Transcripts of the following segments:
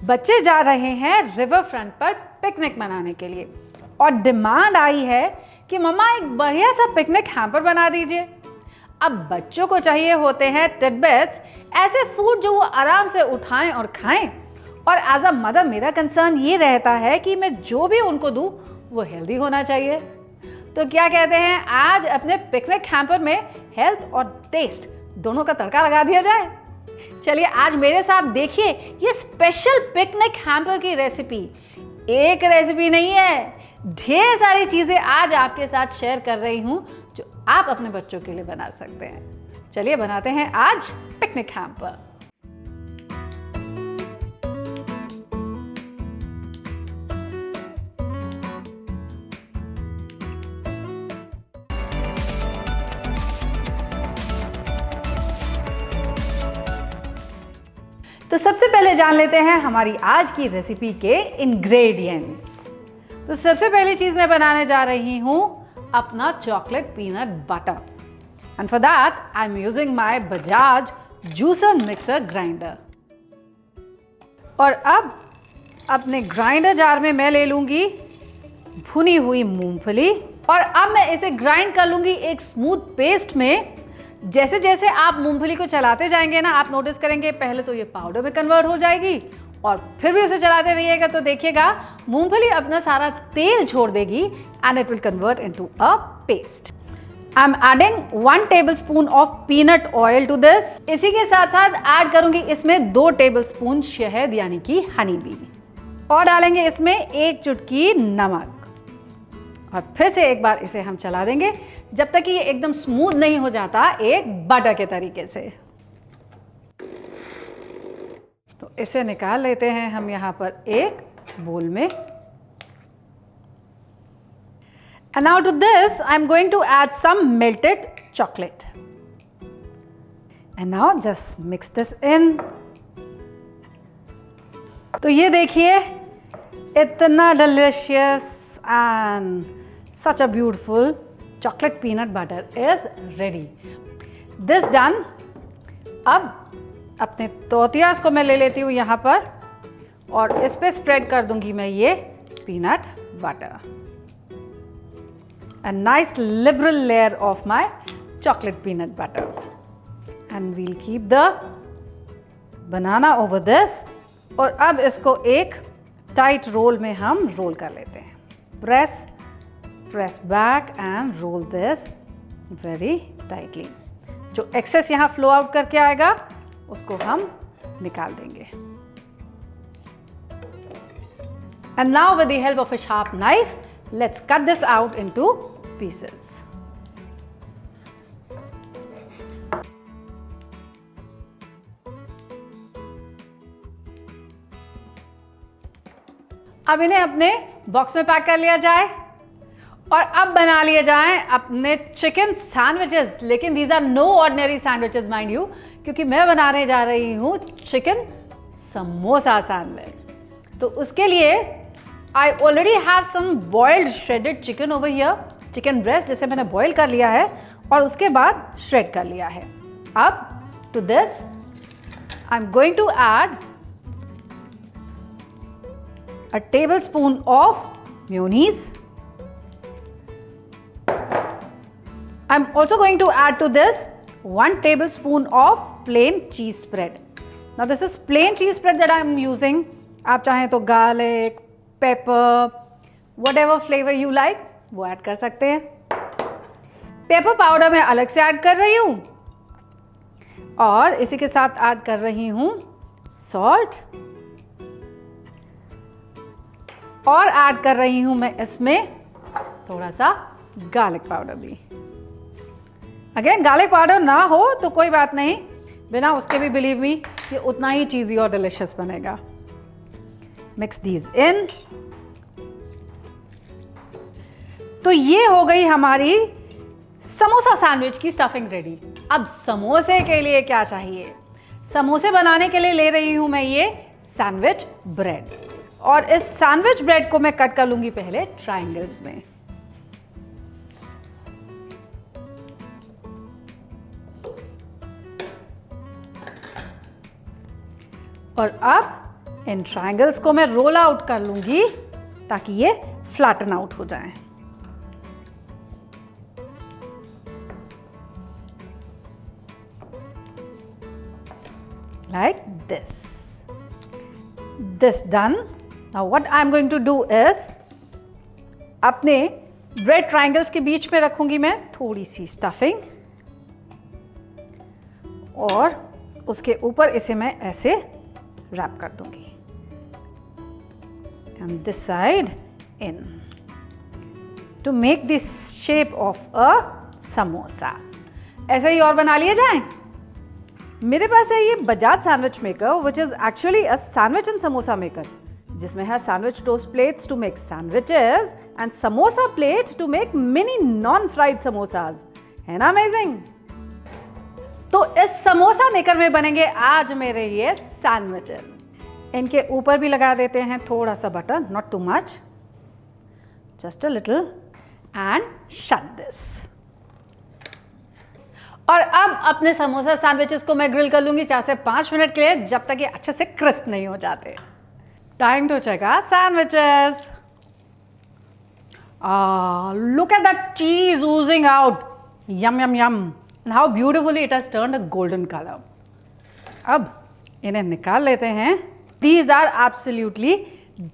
बच्चे जा रहे हैं रिवर फ्रंट पर पिकनिक मनाने के लिए और डिमांड आई है कि मम्मा एक बढ़िया सा पिकनिक हैम्पर बना दीजिए। अब बच्चों को चाहिए होते हैं टिडबिट्स, ऐसे फूड जो वो आराम से उठाएं और खाएं। और एज अ मदर मेरा कंसर्न ये रहता है कि मैं जो भी उनको दूं वो हेल्दी होना चाहिए। तो क्या कहते हैं, आज अपने पिकनिक हैम्पर में हेल्थ और टेस्ट दोनों का तड़का लगा दिया जाए। चलिए आज मेरे साथ देखिए ये स्पेशल पिकनिक हैम्पर की रेसिपी। एक रेसिपी नहीं है, ढेर सारी चीजें आज आपके साथ शेयर कर रही हूं जो आप अपने बच्चों के लिए बना सकते हैं। चलिए बनाते हैं आज पिकनिक हैम्पर। तो सबसे पहले जान लेते हैं हमारी आज की रेसिपी के इंग्रेडिएंट्स। तो सबसे पहली चीज मैं बनाने जा रही हूं अपना chocolate peanut butter, and for that I am using my Bajaj juicer mixer grinder. और अब अपने ग्राइंडर जार में मैं ले लूंगी भुनी हुई मूंगफली और अब मैं इसे ग्राइंड कर लूंगी एक स्मूथ पेस्ट में। जैसे जैसे आप मूंगफली को चलाते जाएंगे ना, आप नोटिस करेंगे पहले तो ये पाउडर में कन्वर्ट हो जाएगी और फिर भी उसे चलाते रहिएगा तो देखिएगा मूंगफली अपना सारा तेल छोड़ देगी and it will convert into a paste. I am adding 1 tablespoon of peanut oil to this. इसी के साथ साथ ऐड करूंगी इसमें 2 टेबलस्पून शहद यानी कि हनी बी, और डालेंगे इसमें 1 चुटकी नमक और फिर से एक बार इसे हम चला देंगे जब तक कि ये एकदम स्मूथ नहीं हो जाता एक बटर के तरीके से। तो इसे निकाल लेते हैं हम यहाँ पर एक बोल में। And now to this I am going to add some melted chocolate. And now just mix this in. तो ये देखिए इतना delicious and such a beautiful chocolate peanut butter is ready. This done. अब अपने तोतियास को मैं ले लेती हूँ यहाँ पर और इस पे स्प्रेड कर दूंगी मैं ये peanut butter. A nice liberal layer of my chocolate peanut butter. And we'll keep the banana over this. और अब इसको एक टाइट रोल में हम रोल कर लेते हैं। Press back and roll this very tightly. जो एक्सेस यहाँ फ्लो आउट करके आएगा उसको हम निकाल देंगे। And now with the help of a sharp knife, let's cut this out into pieces. अब इन्हें अपने बॉक्स में पैक कर लिया जाए और अब बना लिए जाएं अपने चिकन सैंडविचेस। लेकिन these are no ordinary sandwiches mind you, क्योंकि मैं बनाने जा रही हूं चिकन समोसा सैंडविच। तो उसके लिए I already have some boiled shredded chicken over here, chicken breast जिसे मैंने बॉईल कर लिया है और उसके बाद श्रेड कर लिया है। अब to this I am going to add a tablespoon of mayonnaise. I'm also going to add to this 1 tablespoon of plain cheese spread. Now this is plain cheese spread that I'm using. आप चाहें तो garlic, pepper, whatever flavor you like वो add कर सकते हैं। Pepper powder मैं अलग से ऐड कर रही हूँ और इसी के साथ ऐड कर रही हूँ सॉल्ट और ऐड कर रही हूं मैं इसमें थोड़ा सा गार्लिक पाउडर भी। अगेन गार्लिक पाउडर ना हो तो कोई बात नहीं, बिना उसके भी बिलीव मी ये उतना ही चीज़ी और डिलिशियस बनेगा। Mix these in. तो ये हो गई हमारी समोसा सैंडविच की स्टफिंग रेडी। अब समोसे के लिए क्या चाहिए? समोसे बनाने के लिए ले रही हूं मैं ये सैंडविच ब्रेड और इस सैंडविच ब्रेड को मैं कट कर लूंगी पहले ट्रायंगल्स में। और अब इन ट्रायंगल्स को मैं रोल आउट कर लूंगी ताकि ये फ्लैटन आउट हो जाए। Like this. This done. Now what I'm going to do is अपने ब्रेड ट्रायंगल्स के बीच में रखूंगी मैं थोड़ी सी स्टफिंग और उसके ऊपर इसे मैं ऐसे रैप कर दूंगी and this side in to make this shape of a samosa. ऐसे ही और बना लिए जाए। मेरे पास है ये Bajaj sandwich maker which is actually a sandwich and samosa maker, जिसमें है sandwich toast plates to make sandwiches and samosa plate to make mini non fried samosas. है ना अमेजिंग? तो इस समोसा मेकर में बनेंगे आज मेरे ये सैंडविचेस। इनके ऊपर भी लगा देते हैं थोड़ा सा butter, not too much, just a little, and shut this. और अब अपने समोसा सैंडविचेस को मैं ग्रिल कर लूंगी 4 से 5 मिनट के लिए, जब तक ये अच्छे से क्रिस्प नहीं हो जाते। Time to check our sandwiches. Look at that cheese oozing out. Yum yum yum. And how beautifully it has turned a golden color. अब इन्हें निकाल लेते हैं। These are absolutely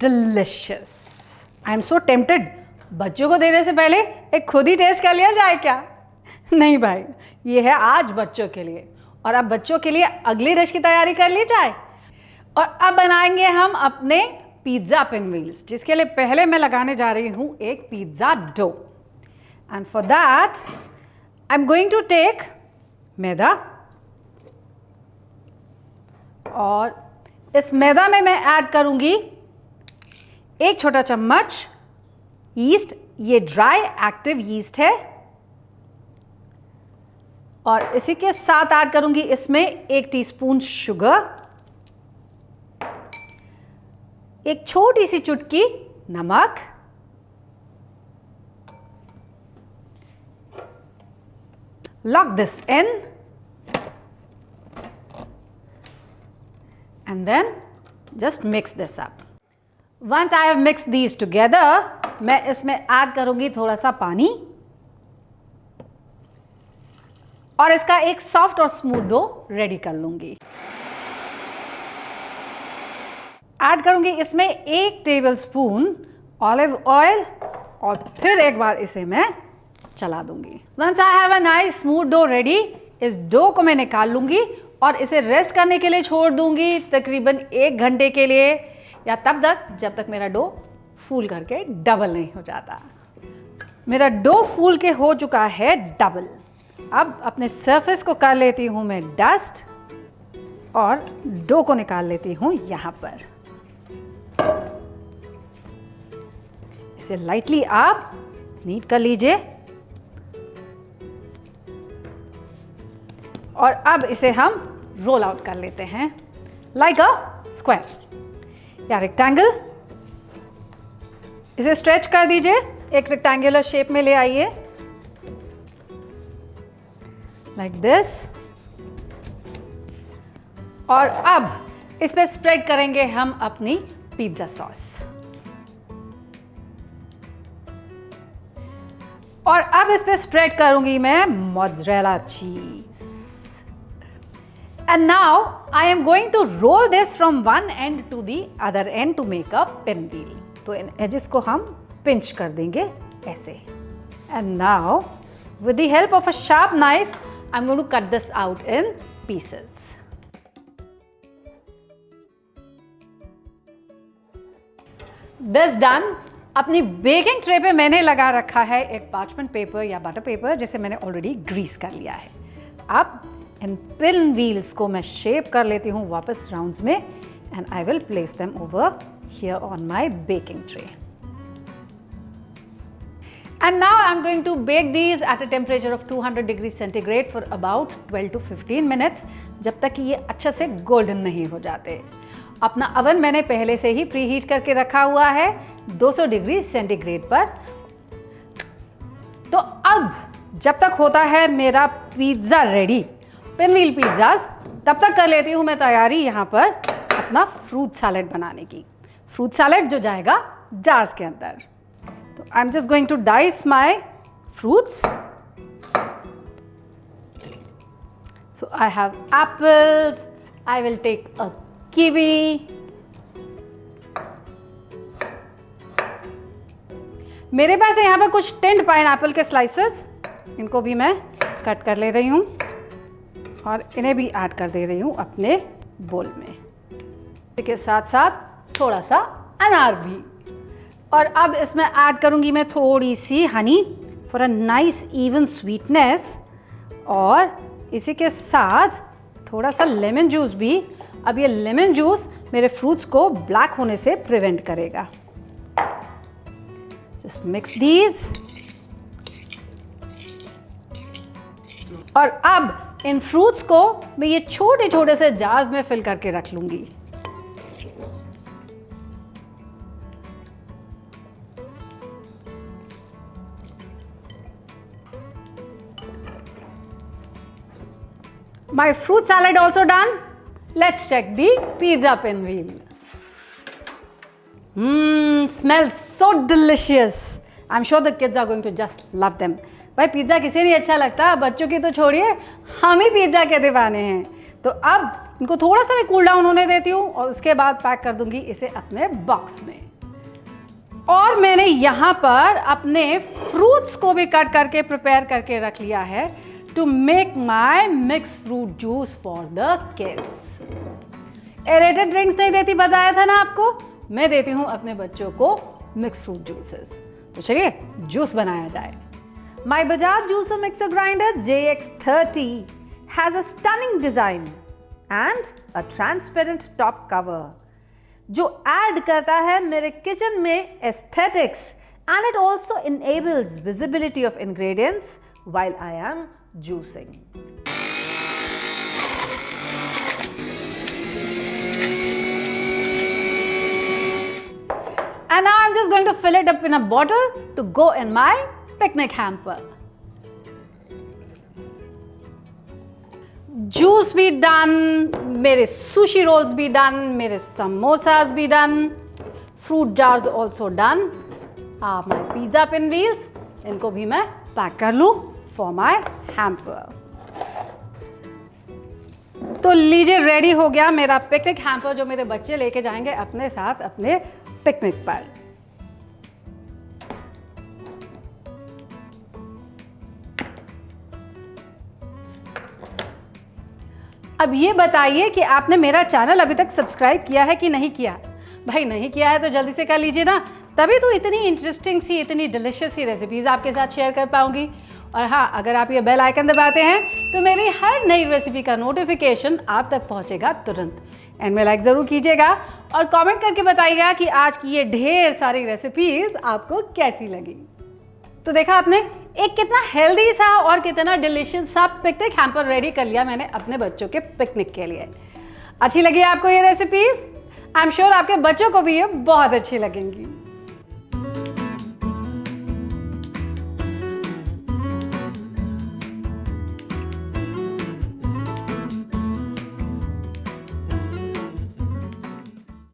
delicious. I am so tempted. बच्चों को देने से पहले एक खुद ही टेस्ट कर लिया जाए क्या? नहीं भाई, ये है आज बच्चों के लिए। और अब बच्चों के लिए अगली डिश की तैयारी कर ली जाए। और अब बनाएंगे हम अपने पिज्जा पिन व्हील्स, जिसके लिए पहले मैं लगाने जा रही हूं एक pizza dough. And for that I am going to take maida, और इस मैदा में मैं ऐड करूंगी 1 छोटा चम्मच यीस्ट। ये ड्राई एक्टिव यीस्ट है। और इसी के साथ ऐड करूंगी इसमें 1 टीस्पून शुगर, 1 छोटी सी चुटकी नमक, lock this in and then just mix this up. Once I have mixed these together, मैं इसमें ऐड करूंगी थोड़ा सा पानी और इसका एक सॉफ्ट और स्मूथ डो रेडी कर लूंगी। ऐड करूंगी इसमें 1 टेबलस्पून ऑलिव ऑयल और फिर एक बार इसे मैं चला दूंगी। Once I have a nice smooth dough ready, इस डो को मैं निकाल लूंगी और इसे रेस्ट करने के लिए छोड़ दूंगी तकरीबन 1 घंटे के लिए, या तब तक जब तक मेरा डो फूल करके डबल नहीं हो जाता। मेरा डो फूल के हो चुका है डबल। अब अपने सरफेस को कर लेती हूं मैं डस्ट और डो को निकाल लेती हूं यहां पर। इसे लाइटली आप नीट कर लीजिए और अब इसे हम रोल आउट कर लेते हैं लाइक अ स्क्वायर या रेक्टेंगल। इसे स्ट्रेच कर दीजिए, एक रेक्टेंगुलर शेप में ले आइए लाइक दिस। और अब इस पे स्प्रेड करेंगे हम अपनी पिज्जा सॉस। और अब इस पे स्प्रेड करूंगी मैं मोज़रेला चीज। And now I am going to roll this from one end to the other end to make a pinwheel. तो इन edges को हम pinch कर देंगे ऐसे। And now with the help of a sharp knife, I'm going to cut this out in pieces. This done. अपनी baking tray पे मैंने लगा रखा है एक पार्चमेंट पेपर या बटर पेपर, जिसे मैंने ऑलरेडी ग्रीस कर लिया है। अब इन पिन व्हील्स को मैं शेप कर लेती हूँ वापस राउंड्स में, and I will place them over here on my baking tray. And now I am going to bake these at a temperature of 200 degree centigrade for about 12 to 15 minutes, जब तक कि ये अच्छे से गोल्डन नहीं हो जाते। अपना अवन मैंने पहले से ही प्री हीट करके रखा हुआ है 200 डिग्री सेंटीग्रेड पर। तो अब जब तक होता है मेरा पिज्ज़ा रेडी, पिनव्हील पिज्ज़ाज, तब तक कर लेती हूँ मैं तैयारी यहाँ पर अपना फ्रूट सैलेड बनाने की। फ्रूट सैलेड जो जाएगा जार्स के अंदर। तो I am just going to dice my fruits. So I have apples, I will take a kiwi, मेरे पास है यहाँ पे कुछ टिन्ड पाइनएप्पल के स्लाइसेस, इनको भी मैं कट कर ले रही हूँ और इन्हें भी ऐड कर दे रही हूँ अपने बोल में। इसके साथ साथ थोड़ा सा अनार भी, और अब इसमें ऐड करूँगी मैं थोड़ी सी honey for a nice even sweetness, और इसी के साथ थोड़ा सा लेमन जूस भी। अब ये लेमन जूस मेरे फ्रूट्स को ब्लैक होने से प्रिवेंट करेगा। Just mix these। और अब इन फ्रूट्स को मैं ये छोटे छोटे से जार्स में फिल करके रख लूंगी। My fruit salad also done. Let's check the pizza pinwheel. Smells so delicious. I'm sure the kids are going to just love them. भाई पिज़्ज़ा किसे नहीं अच्छा लगता, बच्चों की तो छोड़िए, हम ही पिज़्ज़ा के दीवाने हैं। तो अब इनको थोड़ा सा मैं कूल डाउन होने देती हूँ और उसके बाद पैक कर दूंगी इसे अपने बॉक्स में। और मैंने यहाँ पर अपने फ्रूट्स को भी कट करके प्रिपेयर करके रख लिया है to make my mix fruit juice for the kids. Aerated drinks नहीं देती, बताया था ना आपको, मैं देती हूँ अपने बच्चों को मिक्स फ्रूट जूसेस। तो चलिए जूस बनाया जाए। My Bajaj Juicer Mixer Grinder JX30 has a stunning design and a transparent top cover जो ऐड करता है मेरे किचन में aesthetics, and it also enables visibility of ingredients while I am juicing. And now I'm just going to fill it up in a bottle to go in my picnic hamper. Juice भी done, मेरे sushi rolls भी done, मेरे समोसास भी done, fruit jars also done, my pizza pinwheels, इनको भी मैं pack कर लूँ फॉर माई हैम्पर। तो लीजिए रेडी हो गया मेरा पिकनिक हैम्पर जो मेरे बच्चे लेके जाएंगे अपने साथ अपने पिकनिक पर। अब ये बताइए कि आपने मेरा चैनल अभी तक सब्सक्राइब किया है कि नहीं किया। भाई नहीं किया है तो जल्दी से कर लीजिए ना, तभी तो इतनी इंटरेस्टिंग सी, इतनी डिलिशियस सी रेसिपीज़ आपके साथ शेयर कर पाऊंगी। और हाँ, अगर आप ये बेल आइकन दबाते हैं तो मेरी हर नई रेसिपी का नोटिफिकेशन आप तक पहुंचेगा तुरंत। एंड में लाइक ज़रूर कीजिएगा और कमेंट करके बताइएगा कि आज की ये ढेर सारी रेसिपीज़ आपको कैसी लगी। तो देखा आपने, एक कितना हेल्दी सा और कितना डिलीशियस सा पिकनिक हैम्पर रेडी कर लिया मैंने अपने बच्चों के पिकनिक के लिए। अच्छी लगी आपको ये रेसिपीज़? आई एम श्योर आपके बच्चों को भी ये बहुत अच्छी लगेंगी।